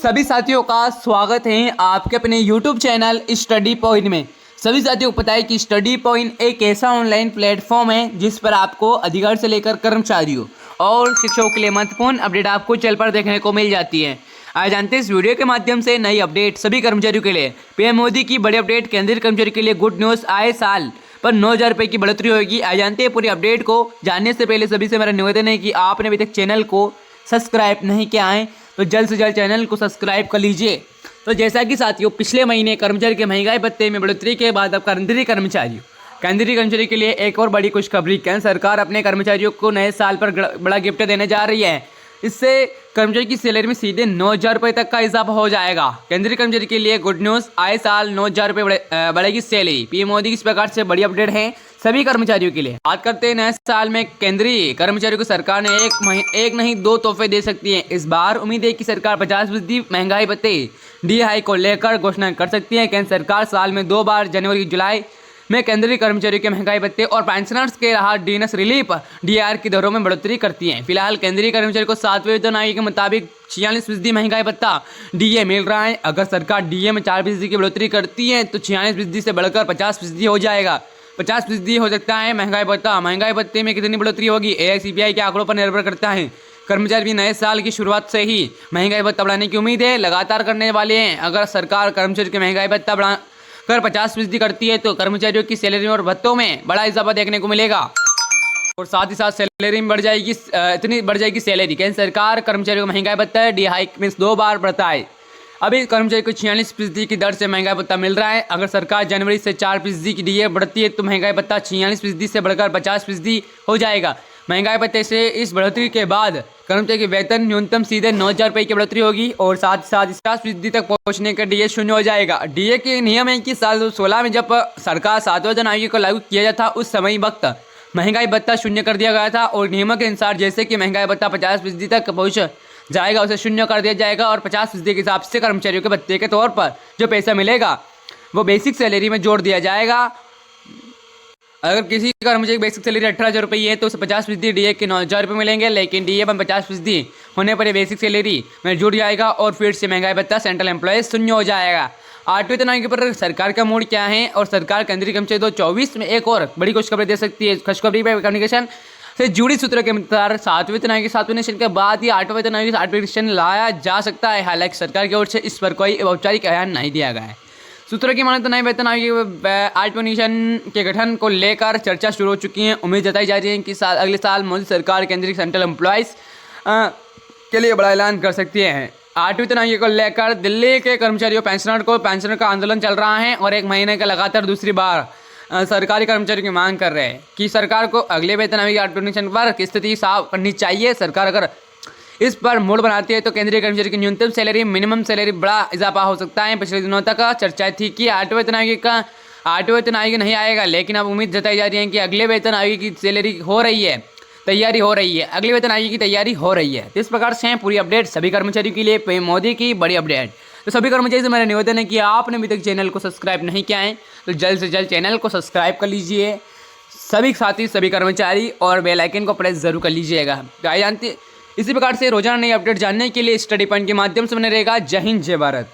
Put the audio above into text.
सभी साथियों का स्वागत है आपके अपने YouTube चैनल स्टडी पॉइंट में। सभी साथियों को पता है कि स्टडी पॉइंट एक ऐसा ऑनलाइन प्लेटफॉर्म है जिस पर आपको अधिकारी से लेकर कर्मचारियों और शिक्षकों के लिए महत्वपूर्ण अपडेट आपको चैनल पर देखने को मिल जाती है। आज जानते हैं इस वीडियो के माध्यम से नई अपडेट सभी कर्मचारियों के लिए। पीएम मोदी की बड़ी अपडेट, केंद्रीय कर्मचारी के लिए गुड न्यूज़, आए साल पर 9,000 रुपये की बढ़ोतरी होगी। आज जानते हैं पूरी अपडेट को। जानने से पहले सभी से मेरा निवेदन है कि आपने अभी तक चैनल को सब्सक्राइब नहीं किया है तो जल्द से जल्द चैनल को सब्सक्राइब कर लीजिए। तो जैसा कि साथियों, पिछले महीने कर्मचारी के महंगाई भत्ते में बढ़ोतरी के बाद अब केंद्रीय कर्मचारी के लिए एक और बड़ी खुशखबरी। केंद्र सरकार अपने कर्मचारियों को नए साल पर बड़ा गिफ्ट देने जा रही है। इससे कर्मचारी की सैलरी में सीधे 9,000 रुपये तक का इजाफा हो जाएगा। केंद्रीय कर्मचारी के लिए गुड न्यूज़, आए साल 9,000 रुपये बढ़ेगी सैलरी। पीएम मोदी की इस प्रकार से बड़ी अपडेट है सभी कर्मचारियों के लिए। बात करते हैं नए साल में केंद्रीय कर्मचारियों को सरकार ने एक नहीं दो तोहफे दे सकती है। इस बार उम्मीद है कि सरकार 50% महंगाई भत्ते डी हाई को लेकर घोषणा कर सकती है। केंद्र सरकार साल में 2 बार जनवरी जुलाई में केंद्रीय कर्मचारियों के महंगाई भत्ते और पेंशनर्स के राहत डीएनएस रिलीफ डीआर की दरों में बढ़ोतरी करती है। फिलहाल केंद्रीय कर्मचारी को 7वें वेतन आयोग के मुताबिक 46% महंगाई भत्ता डीए मिल रहा है। अगर सरकार डीए में 4% की बढ़ोतरी करती है तो 46% से बढ़कर 50% हो जाएगा। 50% हो सकता है महंगाई भत्ता। महंगाई भत्ते में कितनी बढ़ोतरी होगी एआईसीपीआई के आंकड़ों पर निर्भर करता है। कर्मचारी भी नए साल की शुरुआत से ही महंगाई भत्ता बढ़ाने की उम्मीद है, लगातार करने वाले हैं। अगर सरकार कर्मचारी की महंगाई भत्ता बढ़ा कर 50% करती है तो कर्मचारियों की सैलरी और भत्तों में बड़ा इजाफा देखने को मिलेगा और साथ ही साथ सैलरी में बढ़ जाएगी, इतनी बढ़ जाएगी सैलरी। केंद्र सरकार कर्मचारियों को महंगाई भत्ता है डी हाइक में 2 बार बढ़ता है। अभी कर्मचारी को 46% की दर से महंगाई भत्ता मिल रहा है। अगर सरकार जनवरी से 4% की डीए बढ़ती है तो महंगाई भत्ता 46% से बढ़कर 50% हो जाएगा। महंगाई भत्ते से इस बढ़ोतरी के बाद कर्मचारी के वेतन न्यूनतम सीधे 9,000 रुपये की बढ़ोतरी होगी और साथ ही साथ 50% तक पहुंचने का डीए शून्य हो जाएगा। डीए के नियम है कि साल 2016 में जब सरकार 7वें वेतन आयोग को लागू किया जाता उस समय वक्त महंगाई भत्ता शून्य कर दिया गया था और नियमों के अनुसार जैसे कि महंगाई भत्ता 50% तक पहुँच जाएगा उसे शून्य कर दिया जाएगा और 50% के हिसाब से कर्मचारियों के भत्ते के तौर पर जो पैसा मिलेगा वो बेसिक सैलरी में जोड़ दिया जाएगा। अगर किसी कर्मचारी की बेसिक सैलरी 18,000 रुपये है तो उसे 50% डीए के 9,000 रुपये मिलेंगे, लेकिन डीए में 50% होने पर बेसिक सैलरी में जुड़ जाएगा और फिर से महंगाई भत्ता सेंट्रल एम्प्लॉय शून्य हो जाएगा। 8वें वेतन आयोग पर सरकार का मूड क्या है और सरकार केंद्रीय कर्मचारी 2024 में एक और बड़ी खुशखबरी दे सकती है। खुशखबरी पर कम्युनिकेशन से जुड़ी सूत्रों के अनुसार 7वें वेतन आयोग के 7वें निरीक्षण के बाद ही 8वें वेतन आयोग के 8वें निरीक्षण लाया जा सकता है। हालांकि सरकार की ओर से इस पर कोई औपचारिक बयान नहीं दिया गया है। सूत्रों की माने तो नए वेतन आयोग के 8वें निरीक्षण के गठन को लेकर चर्चा शुरू हो चुकी है। उम्मीद जताई जा रही है कि अगले साल मोदी सरकार केंद्रीय सेंट्रल एम्प्लॉयज़ के लिए बड़ा ऐलान कर सकती है। 8वें वेतन आयोग को लेकर दिल्ली के कर्मचारियों पेंशनर का आंदोलन चल रहा है और 1 महीने का लगातार दूसरी बार सरकारी कर्मचारियों की मांग कर रहे हैं कि सरकार को अगले वेतन आयोग के 8वें निरीक्षण पर की स्थिति साफ करनी चाहिए। सरकार अगर इस पर मूड बनाती है तो केंद्रीय कर्मचारी की न्यूनतम सैलरी मिनिमम सैलरी बड़ा इजाफा हो सकता है। पिछले दिनों तक चर्चा थी कि 8वें वेतन आयोग नहीं आएगा, लेकिन अब उम्मीद जताई जा रही है कि अगले वेतन आयोग की सैलरी हो रही है, तैयारी हो रही है, अगले वेतन आयोग की तैयारी हो रही है। तो इस प्रकार से पूरी अपडेट सभी कर्मचारियों के लिए पीएम मोदी की बड़ी अपडेट। तो सभी कर्मचारी से मेरा निवेदन है कि आपने अभी तक चैनल को सब्सक्राइब नहीं किया है तो जल्द से जल्द चैनल को सब्सक्राइब कर लीजिए। सभी साथी सभी कर्मचारी और बेल आइकन को प्रेस जरूर कर लीजिएगा। तो जानते इसी प्रकार से रोजाना नई अपडेट जानने के लिए स्टडी पॉइंट के माध्यम से बने रहेगा। जय हिंद, जय भारत।